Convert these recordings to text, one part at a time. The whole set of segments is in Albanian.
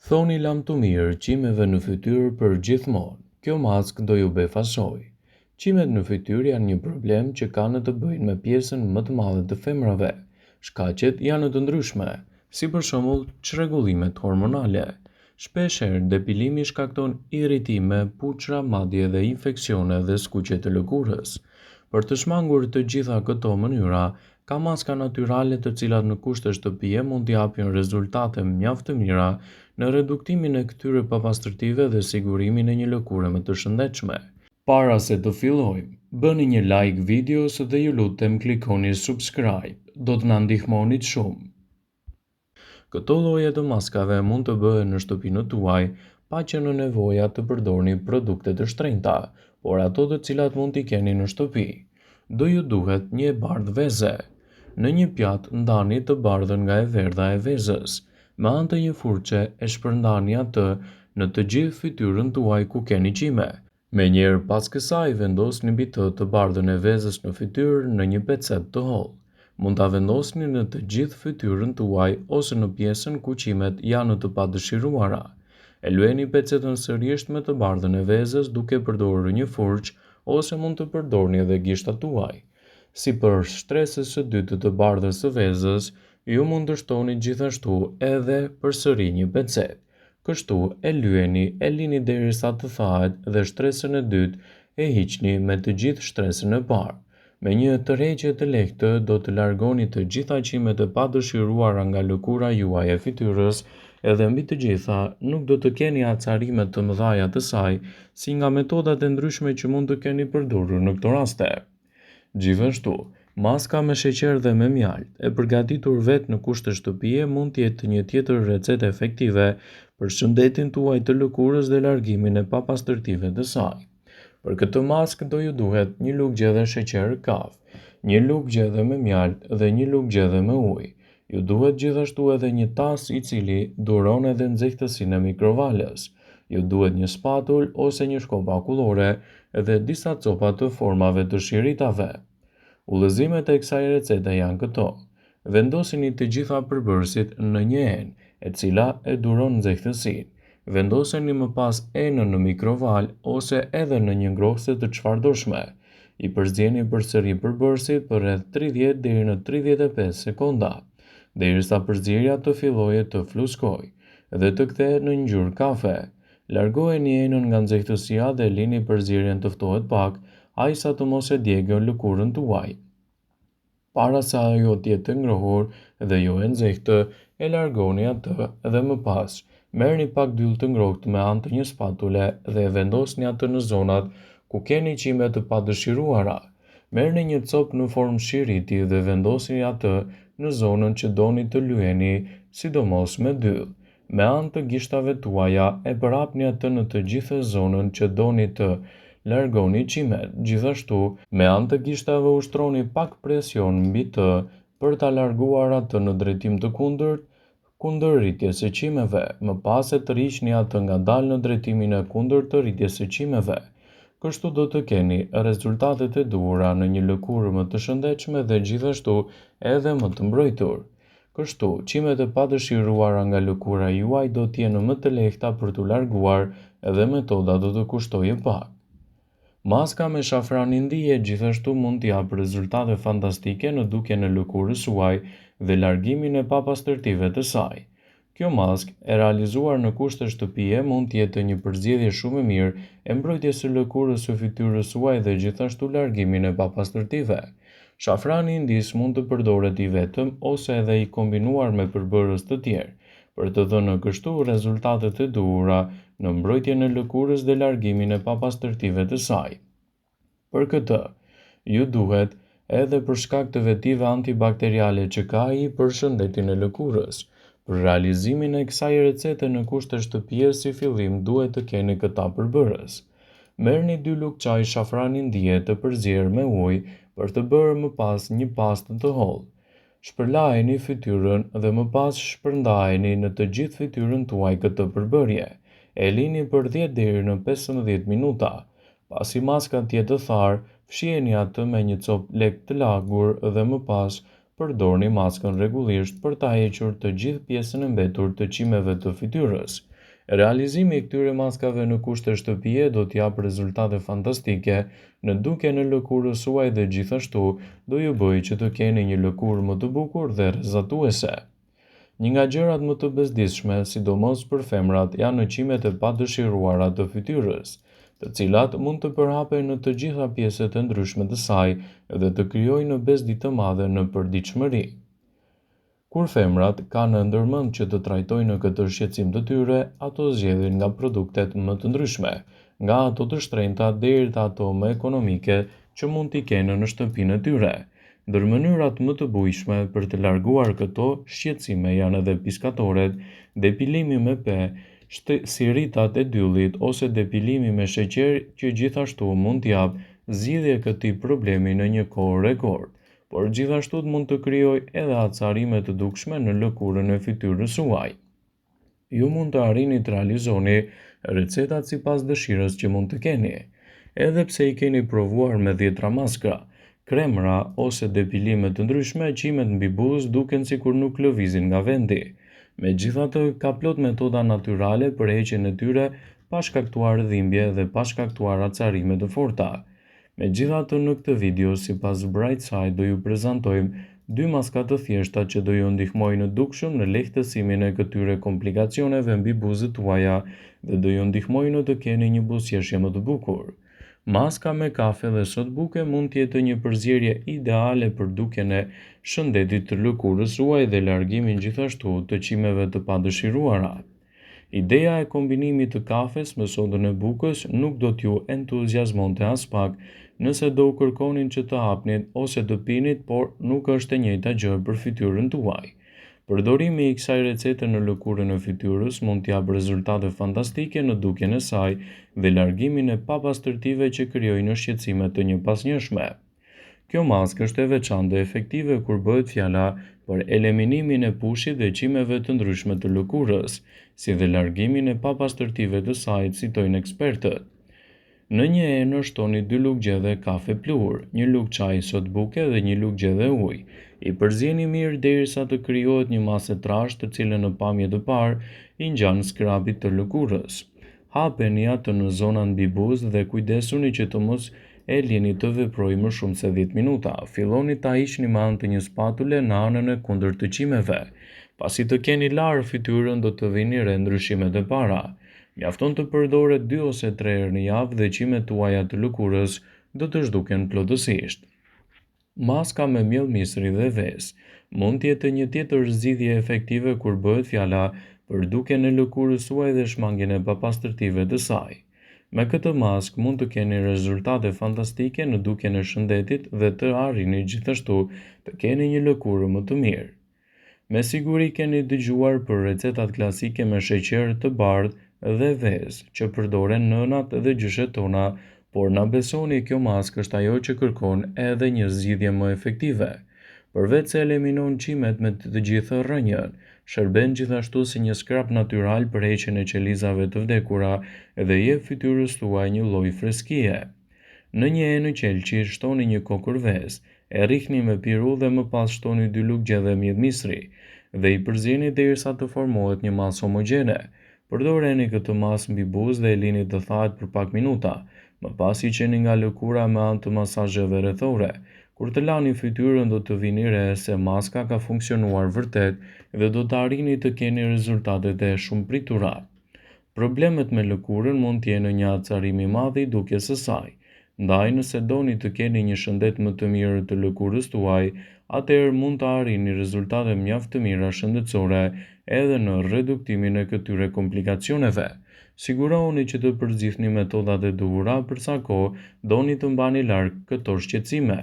Thoni lam të mirë qimeve në fytyrë për gjithmonë. Kjo maskë do ju befasoj. Qimet në fytyrë janë një problem që kanë të bëjnë me pjesën më të madhe të femrave. Shkaqet janë të ndryshme, si për shembull çrregullimet hormonale. Shpeshherë depilimi shkakton irritime, puçra, madje edhe infeksione dhe skuqje të lëkurës. Për të shmangur të gjitha këto mënyra, ka maska natyrale të cilat në kushte shtëpie mund t'i japin rezultate mjaft të mira në reduktimin e këtyre papastërtive dhe sigurimin e një lëkure më të shëndetshme. Para se të fillojmë, bëni një like videos dhe ju lutem klikoni subscribe, do të na ndihmonit shumë. Këto lloje të maskave mund të bëhen në shtëpinë tuaj pa qenë në nevoja të përdorni produkte të shtrenjta, por ato të cilat mund t'i keni në shtëpi. Do ju duhet një e bardhë veze. Në një pjatë ndani të bardhën nga e verdha e vezës. Me anë të një furçe e shpërndani atë në të gjithë fytyrën tuaj ku keni qime. Menjëherë pas kësaj vendosni mbi të bardhën e vezës në fytyrë në një pecet të hollë. Mund ta vendosni në të gjithë fytyrën tuaj ose në pjesën ku qimet janë të padëshiruara. E lueni pecetën sërish me të bardhën e vezës duke përdorur një furçë ose mund të përdorni edhe gishtat tuaj. Si për shtresës së dytë të bardhës së vezës, ju mund të shtoni gjithashtu edhe përsëri një pecet. Kështu e lyeni, e lini derisa të thahet dhe shtresën e dytë e hiqni me të gjithë shtresën e parë. Me një tërheqje të lehtë do të largoni të gjitha qimet e padëshiruara nga lëkura juaj e fytyrës, edhe mbi të gjitha nuk do të keni acarime të mëdha të saj, si nga metodat e ndryshme që mund të keni përdorur në këto raste. Gjithashtu, maska me sheqer dhe me mjaltë, e përgatitur vetë në kushte shtëpie mund të jetë një tjetër recetë efektive për shëndetin tuaj të lëkurës dhe largimin e papastërtive të saj. Për këtë maskë do ju duhet një lugë gjedhe sheqer kaf, një lugë gjedhe me mjaltë dhe një lugë gjedhe me ujë. Ju duhet gjithashtu edhe një tas i cili duron edhe nxehtësinë e mikrovalës. Ju duhet një spatull ose një shkop akullore dhe disa copa të formave të shiritave. Udhëzimet e kësaj recete janë këto. Vendosini të gjitha përbërësit në një enë, e cila e duron nxehtësinë. Vendoseni më pas enën në mikrovalë ose edhe në një ngrohtëse të çfarëdoshme. I përzieni përsëri përbërësit për rreth 30 deri në 35 sekonda, derisa përzierja të fillojë të fluskojë dhe të kthehet në ngjyrë kafe. Largojeni enën nga nxehtësia dhe lini përzierjen të ftohet pak, ajsa të mos e djegën lëkurën tuaj. Para se ajo të jetë e ngrohur dhe jo e nxehtë, e largoni atë dhe më pas merrni pak dyll të ngrohtë me anë të një spatule dhe e vendosni atë në zonat ku keni qime të padëshiruara. Merrni një copë në formë shiriti dhe vendosni atë në zonën që doni të lyeni, sidomos me dyll. Me anë të gishtave tuaja e përhapni atë në të gjithë zonën që doni të largoni qimet. Gjithashtu, me anë të gishtave ushtroni pak presion mbi të për ta larguar atë në drejtim të kundër rritjes së qimeve. Më pas e tërhiqni atë ngadalë në drejtimin e kundërt të rritjes së qimeve. Kështu do të keni rezultatet e duhura në një lëkurë më të shëndetshme dhe gjithashtu edhe më të mbrojtur. Kështu, qimet e padëshiruara nga lëkura juaj do të jenë më të lehta për t'u larguar dhe metoda do të kushtojë pak. Maska me shafran indije gjithashtu mund t'i japë rezultate fantastike në dukjen e lëkurës suaj dhe largimin e papastërtive të saj. Kjo maskë e realizuar në kushte shtëpie mund të jetë një përzgjedhje shumë e mirë e mbrojtjes së lëkurës së fytyrës suaj dhe gjithashtu largimin e papastërtive. Shafrani indis mund të përdoret i vetëm ose edhe i kombinuar me përbërës të tjerë, për të dhënë kështu rezultatet e duhura në mbrojtjen e lëkurës dhe largimin e papastërtive të saj. Për këtë, ju duhet, edhe për shkak të vetive antibakteriale që ka ai për shëndetin e lëkurës. Për realizimin e kësaj recete në kushte shtëpie si fillim duhet të keni këta përbërës. Merrni 2 lugë çaj shafrani ndije të përzier me ujë për të bërë më pas një pastë të hollë. Shpërlajeni fytyrën dhe më pas shpërndajeni në të gjithë fytyrën tuaj këtë përbërje. E lini për 10 deri në 15 minuta. Pasi maska të jetë tharë, fshiheni atë me një copë lek të lagur dhe më pas përdorni maskën rregullisht për ta hequr të gjithë pjesën e mbetur të qimeve të fytyrës. Realizimi i këtyre maskave në kushte shtëpie do t'japë rezultate fantastike në dukjen e lëkurës suaj dhe gjithashtu do ju bëjë që të keni një lëkurë më të bukur dhe rrezatuese. Një nga gjërat më të bezdisshme, sidomos për femrat, janë qimet e padëshiruara të fytyrës, të cilat mund të përhapen në të gjitha pjesët e ndryshme të saj dhe të krijojnë bezdi të madhe në përditshmëri. Kur femrat kanë ndërmend që të trajtojnë këtë shqetësim të tyre, ato zgjedhin nga produktet më të ndryshme, nga ato të shtrenjta deri te ato më ekonomike që mund t'i kenë në shtëpinë e tyre. Ndër mënyrat më të bujshme për të larguar këto shqetësime janë edhe piskatorët, depilimi me pe, siritat e dyllit ose depilimi me sheqer që gjithashtu mund t'japë zgjidhje këtij problemi në një kohë rekord, por gjithashtu mund të krijojë edhe acarime të dukshme në lëkurën e fytyrës suaj. Ju mund të arrini të realizoni recetat sipas dëshirës që mund të keni, edhe pse i keni provuar me 10 maskra, kremra ose depilime të ndryshme, qimet mbi buzë duken sikur nuk lëvizin nga vendi. Megjithatë, ka plot metoda natyrale për heqjen e tyre pa shkaktuar dhimbje dhe pa shkaktuar acarime të forta. Megjithatë, në këtë video, sipas Brightside, do ju prezantojmë 2 maska të thjeshta që do ju ndihmojnë në dukshëm në lehtësimin e këtyre komplikacioneve mbi buzët tuaja dhe do ju ndihmojnë të keni një buzëqeshje më të bukur. Maska me kafe dhe sot buke mund të jetë një përzierje ideale për dukjen e shëndetit të lëkurës suaj dhe largimin gjithashtu të qimeve të padëshiruara. Ideja e kombinimit të kafes me sodën e bukës nuk do t'ju entuziazmonte as pak nëse do kërkonin që të hapnit ose të pinit, por nuk është e njëjta gjë për fytyrën tuaj. Përdorimi i kësaj recete në lëkurën e fytyrës mund t'japë rezultate fantastike në dukjen e saj dhe largimin e papastërtive që krijojnë shqetësime të njëpasnjëshme. Kjo maskë është e veçantë dhe efektive kur bëhet fjala për eliminimin e pushit dhe qimeve të ndryshme të lëkurës, si dhe largimin e papastërtive të saj, citojnë ekspertët. Në një enë shtoni 2 lugë gjedhe kafe plur, 1 lugë çaj sot buke dhe 1 lugë gjedhe ujë. I përzieni mirë derisa të krijohet një masë trashë, të cilën në pamje të parë i ngjan skrabit të lëkurës. Hapeni atë në zonën mbi buzë dhe kujdesuni që të mos e lini të veprojë më shumë se 10 minuta. Filloni ta hiqni me anë të një spatule në anën e kundërt të qimeve. Pasi të keni larë fytyrën, do të vini re ndryshimet e para. Mjafton të përdoret 2 ose 3 herë në javë dhe qimet tuaja të lëkurës do të zhduken plotësisht. Maska me miell misri dhe ves mund të jetë një tjetër zgjidhje efektive kur bëhet fjala për dukjen e lëkurës suaj dhe shmangjen e papastërtive të saj. Me këtë maskë mund të keni rezultate fantastike në dukjen e shëndetit dhe të arrini gjithashtu të keni një lëkurë më të mirë. Me siguri keni dëgjuar për recetat klasike me sheqer të bardhë dhe vezë që përdoren nënat dhe gjyshet tona, por na besoni, kjo maskë është ajo që kërkon edhe një zgjidhje më efektive. Përveç se eliminon qimet me të gjithë rrënjën, shërben gjithashtu si një skrap natyral për heqjen e qelizave të vdekura dhe jep fytyrës tuaj një lloj freskie. Në një enë qelçi shtoni një kokër vezë, e rrihni me piru dhe më pas shtoni 2 lugë gjedhe mjed misri dhe i përzieni derisa të formohet një masë homogjene. Përdoreni këtë masë mbi buzë dhe e lini të thahet për pak minuta, më pas hiqeni nga lëkura me anë të masazheve rrethore. Kur të lani fytyrën, do të vini re se maska ka funksionuar vërtet dhe do të arrini të keni rezultatet e shumë pritura. Problemet me lëkurën mund të jenë një acarim i madh i dukjes së saj. Ndaj nëse doni të keni një shëndet më të mirë të lëkurës tuaj, atëherë mund të arrini rezultate mjaft të mira shëndetësore edhe në reduktimin e këtyre komplikacioneve. Sigurohuni që të përzgjidhni metodat e duhura për sa kohë doni të mbani larg këto shqetësime.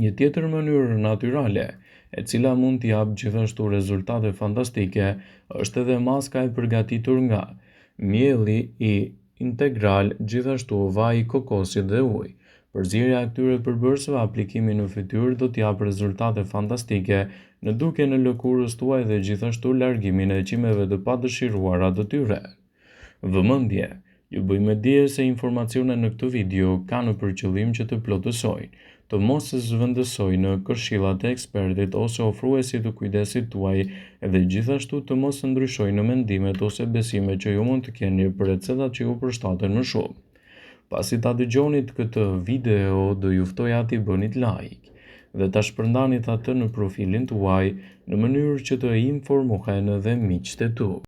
Një tjetër mënyrë natyrale, e cila mund t'i japë gjithashtu rezultate fantastike, është edhe maska e përgatitur nga mielli i integral, gjithashtu vaj i kokosit dhe ujë. Përzierja e këtyre përbërësve, aplikimi në fytyrë do t'japë rezultate fantastike në dukjen e lëkurës tuaj dhe gjithashtu largimin e qimeve të padëshiruara të tyre. Vëmendje, Ju bëj me dije se informacionet në këtë video kanë për qëllim që të plotësojnë, të mos e zhvendësojnë në këshillat e ekspertit ose ofruesit të kujdesit tuaj edhe gjithashtu të mos ndryshojnë në mendimet ose besimet që ju mund të keni për recetat që ju përshtaten më shumë. Pasi ta dëgjonit këtë video, do ju ftoja t'i bënit like dhe ta shpërndanit atë në profilin tuaj në mënyrë që të informohen edhe miqtë e tu.